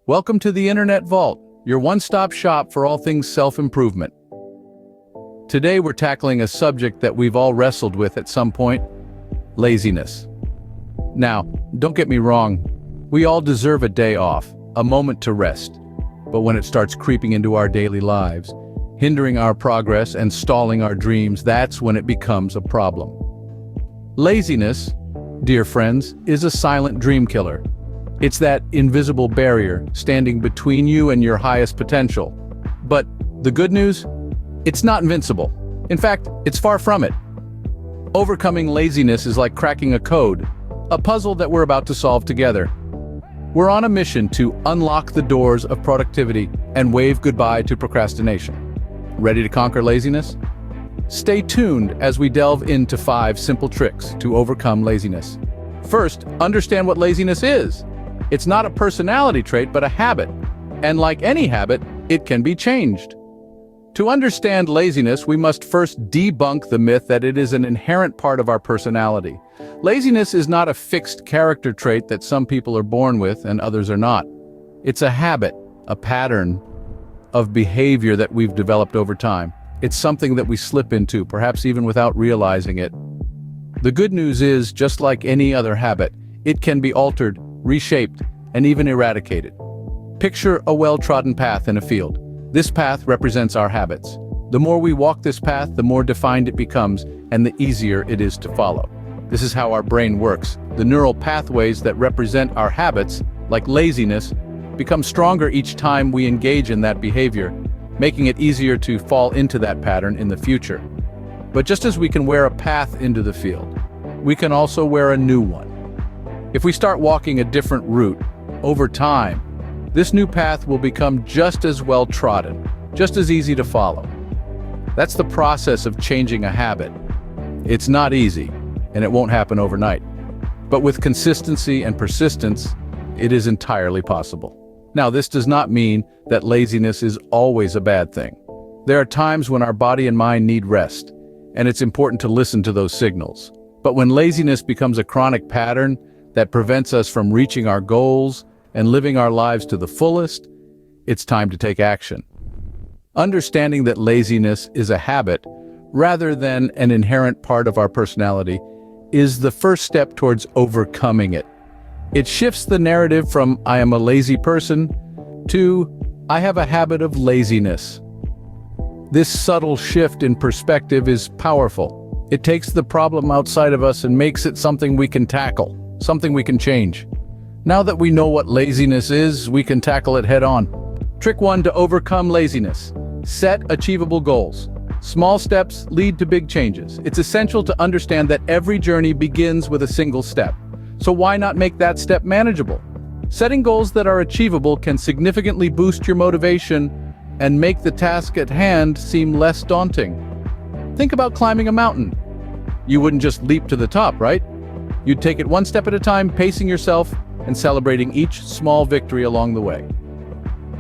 Welcome to the Internet Vault, your one-stop shop for all things self-improvement. Today we're tackling a subject that we've all wrestled with at some point: laziness. Now, don't get me wrong, we all deserve a day off, a moment to rest. But when it starts creeping into our daily lives, hindering our progress and stalling our dreams, that's when it becomes a problem. Laziness, dear friends, is a silent dream killer. It's that invisible barrier standing between you and your highest potential. But the good news? It's not invincible. In fact, it's far from it. Overcoming laziness is like cracking a code, a puzzle that we're about to solve together. We're on a mission to unlock the doors of productivity and wave goodbye to procrastination. Ready to conquer laziness? Stay tuned as we delve into 5 simple tricks to overcome laziness. First, understand what laziness is. It's not a personality trait, but a habit. And like any habit, it can be changed. To understand laziness, we must first debunk the myth that it is an inherent part of our personality. Laziness is not a fixed character trait that some people are born with and others are not. It's a habit, a pattern of behavior that we've developed over time. It's something that we slip into, perhaps even without realizing it. The good news is, just like any other habit, it can be altered, reshaped, and even eradicated. Picture a well-trodden path in a field. This path represents our habits. The more we walk this path, the more defined it becomes, and the easier it is to follow. This is how our brain works. The neural pathways that represent our habits, like laziness, become stronger each time we engage in that behavior, making it easier to fall into that pattern in the future. But just as we can wear a path into the field, we can also wear a new one. If we start walking a different route, over time, this new path will become just as well trodden, just as easy to follow. That's the process of changing a habit. It's not easy, and it won't happen overnight. But with consistency and persistence, it is entirely possible. Now, this does not mean that laziness is always a bad thing. There are times when our body and mind need rest, and it's important to listen to those signals. But when laziness becomes a chronic pattern that prevents us from reaching our goals and living our lives to the fullest, it's time to take action. Understanding that laziness is a habit rather than an inherent part of our personality is the first step towards overcoming it. It shifts the narrative from "I am a lazy person" to "I have a habit of laziness." This subtle shift in perspective is powerful. It takes the problem outside of us and makes it something we can tackle, something we can change. Now that we know what laziness is, we can tackle it head on. Trick 1 to overcome laziness: set achievable goals. Small steps lead to big changes. It's essential to understand that every journey begins with a single step. So why not make that step manageable? Setting goals that are achievable can significantly boost your motivation and make the task at hand seem less daunting. Think about climbing a mountain. You wouldn't just leap to the top, right? You'd take it one step at a time, pacing yourself and celebrating each small victory along the way.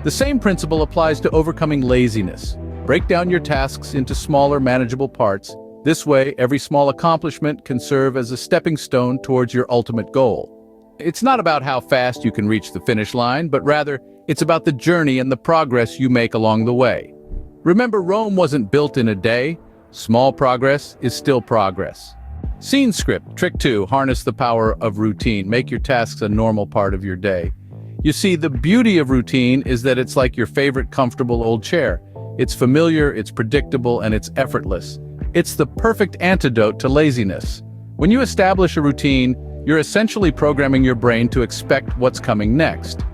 The same principle applies to overcoming laziness. Break down your tasks into smaller, manageable parts. This way, every small accomplishment can serve as a stepping stone towards your ultimate goal. It's not about how fast you can reach the finish line, but rather, it's about the journey and the progress you make along the way. Remember, Rome wasn't built in a day. Small progress is still progress. Scene script. Trick 2, harness the power of routine. Make your tasks a normal part of your day. You see, the beauty of routine is that it's like your favorite comfortable old chair. It's familiar, it's predictable, and it's effortless. It's the perfect antidote to laziness. When you establish a routine, you're essentially programming your brain to expect what's coming next.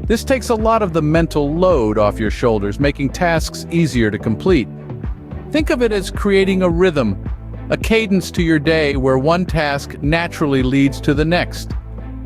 This takes a lot of the mental load off your shoulders, making tasks easier to complete. Think of it as creating a rhythm, a cadence to your day where one task naturally leads to the next.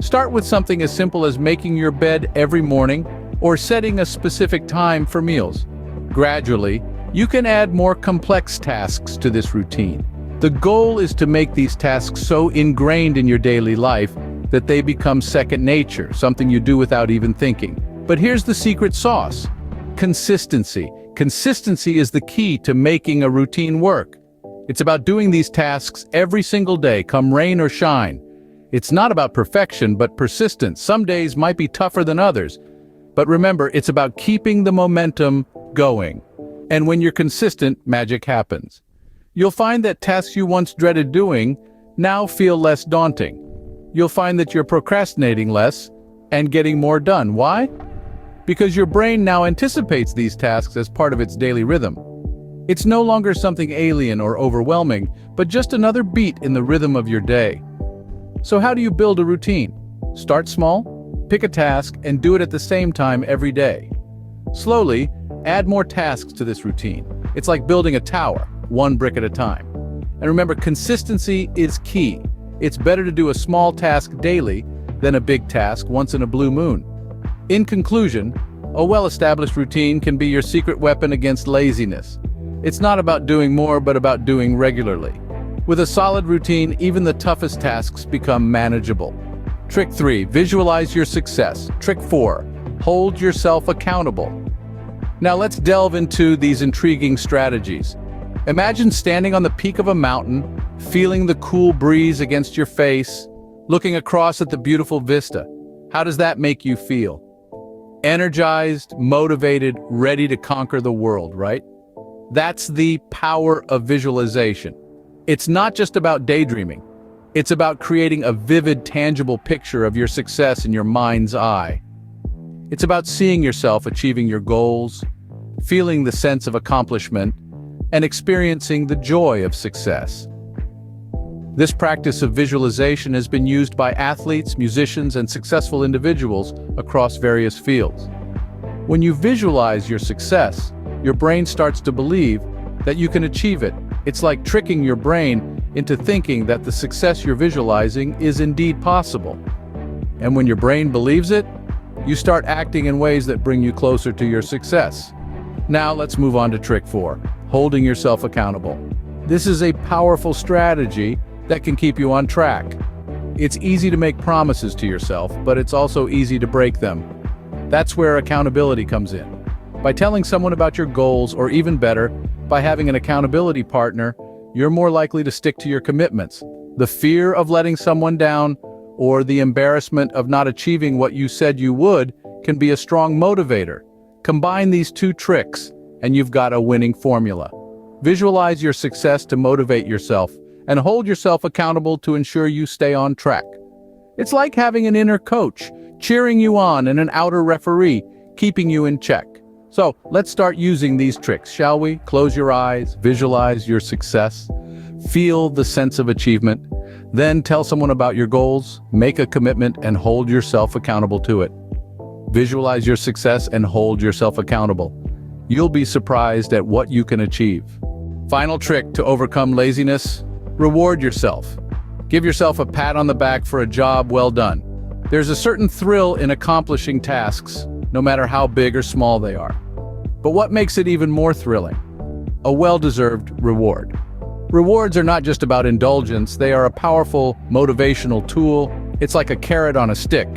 Start with something as simple as making your bed every morning or setting a specific time for meals. Gradually, you can add more complex tasks to this routine. The goal is to make these tasks so ingrained in your daily life that they become second nature, something you do without even thinking. But here's the secret sauce: consistency. Consistency is the key to making a routine work. It's about doing these tasks every single day, come rain or shine. It's not about perfection, but persistence. Some days might be tougher than others, But remember, it's about keeping the momentum going. And when you're consistent, magic happens. You'll find that tasks you once dreaded doing now feel less daunting. You'll find that you're procrastinating less and getting more done. Why? Because your brain now anticipates these tasks as part of its daily rhythm. It's no longer something alien or overwhelming, but just another beat in the rhythm of your day. So how do you build a routine? Start small, pick a task, and do it at the same time every day. Slowly, add more tasks to this routine. It's like building a tower, one brick at a time. And remember, consistency is key. It's better to do a small task daily than a big task once in a blue moon. In conclusion, a well-established routine can be your secret weapon against laziness. It's not about doing more, but about doing regularly. With a solid routine, even the toughest tasks become manageable. Trick 3, visualize your success. Trick 4, hold yourself accountable. Now let's delve into these intriguing strategies. Imagine standing on the peak of a mountain, feeling the cool breeze against your face, looking across at the beautiful vista. How does that make you feel? Energized, motivated, ready to conquer the world, right? That's the power of visualization. It's not just about daydreaming. It's about creating a vivid, tangible picture of your success in your mind's eye. It's about seeing yourself achieving your goals, feeling the sense of accomplishment, and experiencing the joy of success. This practice of visualization has been used by athletes, musicians, and successful individuals across various fields. When you visualize your success, your brain starts to believe that you can achieve it. It's like tricking your brain into thinking that the success you're visualizing is indeed possible. And when your brain believes it, you start acting in ways that bring you closer to your success. Now let's move on to trick 4, holding yourself accountable. This is a powerful strategy that can keep you on track. It's easy to make promises to yourself, but it's also easy to break them. That's where accountability comes in. By telling someone about your goals, or even better, by having an accountability partner, you're more likely to stick to your commitments. The fear of letting someone down, or the embarrassment of not achieving what you said you would, can be a strong motivator. Combine these two tricks, and you've got a winning formula. Visualize your success to motivate yourself, and hold yourself accountable to ensure you stay on track. It's like having an inner coach, cheering you on, and an outer referee, keeping you in check. So, let's start using these tricks, shall we? Close your eyes, visualize your success, feel the sense of achievement, then tell someone about your goals, make a commitment, and hold yourself accountable to it. Visualize your success and hold yourself accountable. You'll be surprised at what you can achieve. Final trick to overcome laziness: reward yourself. Give yourself a pat on the back for a job well done. There's a certain thrill in accomplishing tasks, no matter how big or small they are. But what makes it even more thrilling? A well-deserved reward. Rewards are not just about indulgence, they are a powerful motivational tool. It's like a carrot on a stick.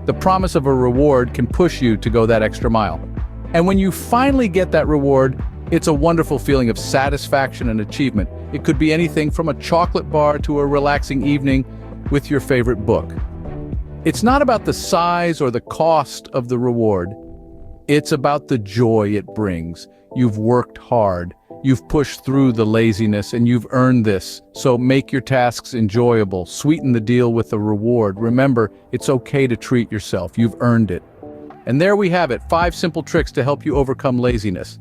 The promise of a reward can push you to go that extra mile. And when you finally get that reward, it's a wonderful feeling of satisfaction and achievement. It could be anything from a chocolate bar to a relaxing evening with your favorite book. It's not about the size or the cost of the reward. It's about the joy it brings. You've worked hard, you've pushed through the laziness, and you've earned this. So make your tasks enjoyable, sweeten the deal with a reward. Remember, it's okay to treat yourself. You've earned it. And there we have it, 5 simple tricks to help you overcome laziness.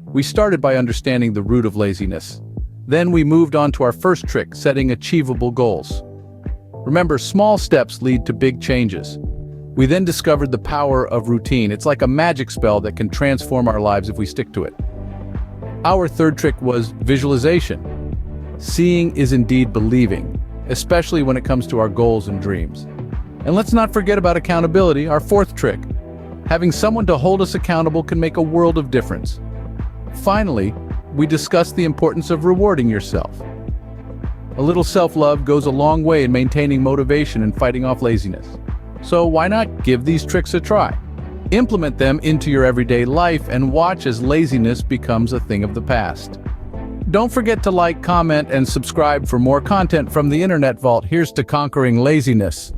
We started by understanding the root of laziness. Then we moved on to our first trick, setting achievable goals. Remember, small steps lead to big changes. We then discovered the power of routine. It's like a magic spell that can transform our lives if we stick to it. Our third trick was visualization. Seeing is indeed believing, especially when it comes to our goals and dreams. And let's not forget about accountability, our fourth trick. Having someone to hold us accountable can make a world of difference. Finally, we discussed the importance of rewarding yourself. A little self-love goes a long way in maintaining motivation and fighting off laziness. So why not give these tricks a try? Implement them into your everyday life and watch as laziness becomes a thing of the past. Don't forget to like, comment, and subscribe for more content from the Internet Vault. Here's to conquering laziness.